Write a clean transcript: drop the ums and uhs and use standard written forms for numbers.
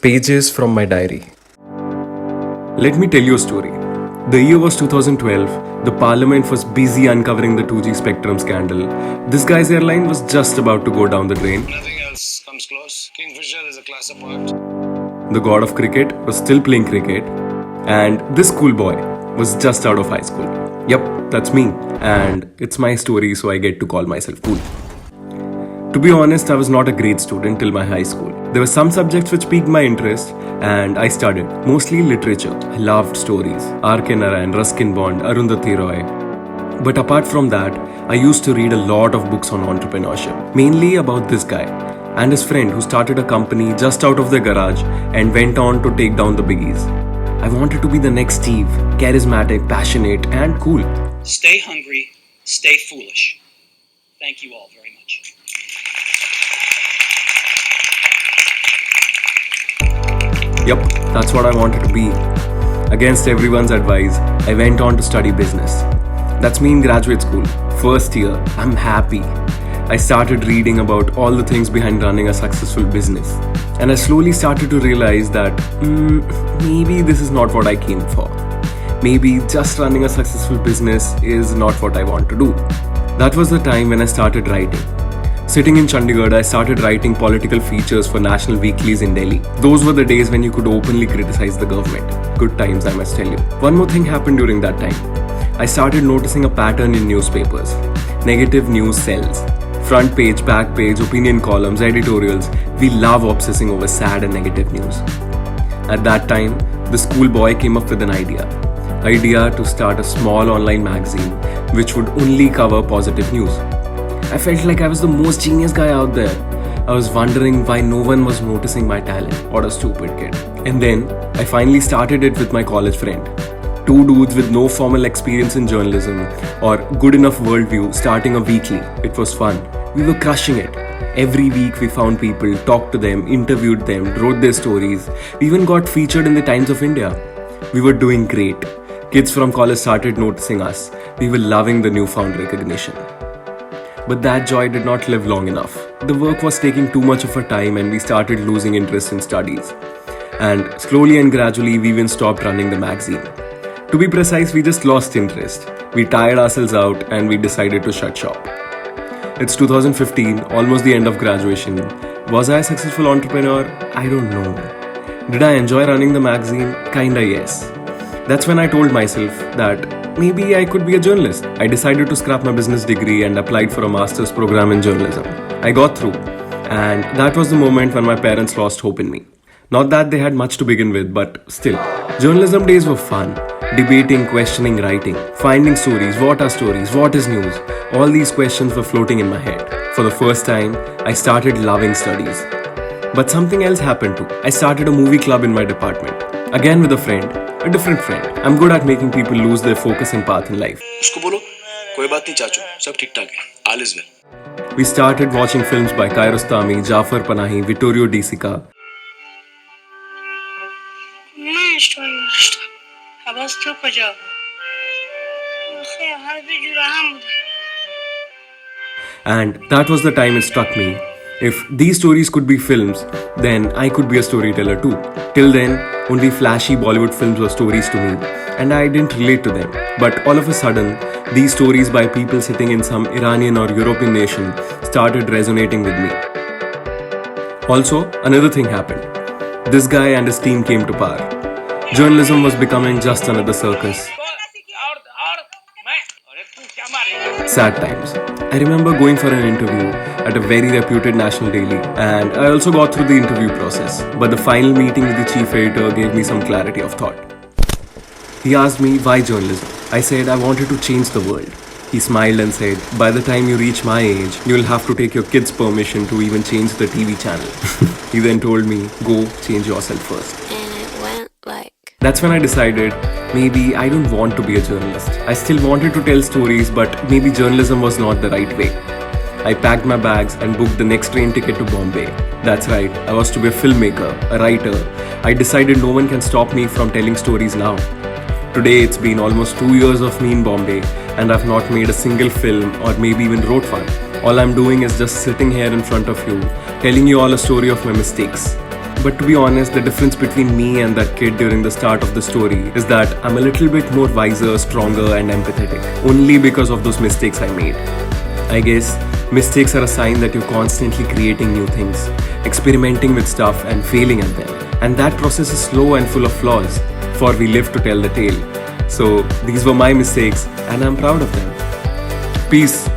Pages from my diary. Let me tell you a story. The year was 2012. The parliament was busy uncovering the 2G spectrum scandal. This guy's airline was just about to go down the drain. Nothing else comes close. Kingfisher is a class apart. The god of cricket was still playing cricket. And this schoolboy was just out of high school. Yep, that's me. And it's my story, so I get to call myself cool. To be honest, I was not a great student till my high school. There were some subjects which piqued my interest, and I studied, mostly literature. I loved stories, R.K. Narayan, Ruskin Bond, Arundhati Roy. But apart from that, I used to read a lot of books on entrepreneurship, mainly about this guy and his friend who started a company just out of their garage and went on to take down the biggies. I wanted to be the next Steve, charismatic, passionate, and cool. Stay hungry, stay foolish. Thank you all very much. Yup, that's what I wanted to be. Against everyone's advice, I went on to study business. That's me in graduate school. First year, I'm happy. I started reading about all the things behind running a successful business. And I slowly started to realize that maybe this is not what I came for. Maybe just running a successful business is not what I want to do. That was the time when I started writing. Sitting in Chandigarh, I started writing political features for national weeklies in Delhi. Those were the days when you could openly criticize the government. Good times, I must tell you. One more thing happened during that time. I started noticing a pattern in newspapers. Negative news sells. Front page, back page, opinion columns, editorials. We love obsessing over sad and negative news. At that time, the schoolboy came up with an idea to start a small online magazine which would only cover positive news. I felt like I was the most genius guy out there. I was wondering why no one was noticing my talent. What a stupid kid. And then I finally started it with my college friend. Two dudes with no formal experience in journalism or good enough worldview starting a weekly. It was fun. We were crushing it. Every week we found people, talked to them, interviewed them, wrote their stories. We even got featured in the Times of India. We were doing great. Kids from college started noticing us. We were loving the newfound recognition. But that joy did not live long enough. The work was taking too much of our time and we started losing interest in studies. And slowly and gradually we even stopped running the magazine. To be precise, we just lost interest. We tired ourselves out and we decided to shut shop. It's 2015, almost the end of graduation. Was I a successful entrepreneur? I don't know. Did I enjoy running the magazine? Kinda yes. That's when I told myself that maybe I could be a journalist. I decided to scrap my business degree and applied for a master's program in journalism. I got through, and that was the moment when my parents lost hope in me. Not that they had much to begin with, but still. Journalism days were fun. Debating, questioning, writing, finding stories, what is news? All these questions were floating in my head. For the first time, I started loving studies. But something else happened too. I started a movie club in my department. Again with a friend, a different friend. I'm good at making people lose their focus and path in life. उसको बोलो कोई बात नहीं चाचू सब ठीक ठाक है all is well. We started watching films by Kiarostami, Jafar Panahi, Vittorio De Sica. And that was the time it struck me. If these stories could be films, then I could be a storyteller too. Till then, only flashy Bollywood films were stories to me, and I didn't relate to them. But all of a sudden, these stories by people sitting in some Iranian or European nation started resonating with me. Also, another thing happened. This guy and his team came to power. Journalism was becoming just another circus. Sad times. I remember going for an interview at a very reputed national daily, and I also got through the interview process. But the final meeting with the chief editor gave me some clarity of thought. He asked me why journalism. I said I wanted to change the world. He smiled and said, by the time you reach my age, you'll have to take your kids' permission to even change the TV channel. He then told me, go change yourself first. And it went like... That's when I decided, maybe I don't want to be a journalist. I still wanted to tell stories, but maybe journalism was not the right way. I packed my bags and booked the next train ticket to Bombay. That's right, I was to be a filmmaker, a writer. I decided no one can stop me from telling stories now. Today it's been almost 2 years of me in Bombay, and I've not made a single film or maybe even wrote one. All I'm doing is just sitting here in front of you, telling you all a story of my mistakes. But to be honest, the difference between me and that kid during the start of the story is that I'm a little bit more wiser, stronger, and empathetic. Only because of those mistakes I made. I guess mistakes are a sign that you're constantly creating new things, experimenting with stuff and failing at them. And that process is slow and full of flaws, for we live to tell the tale. So these were my mistakes and I'm proud of them. Peace.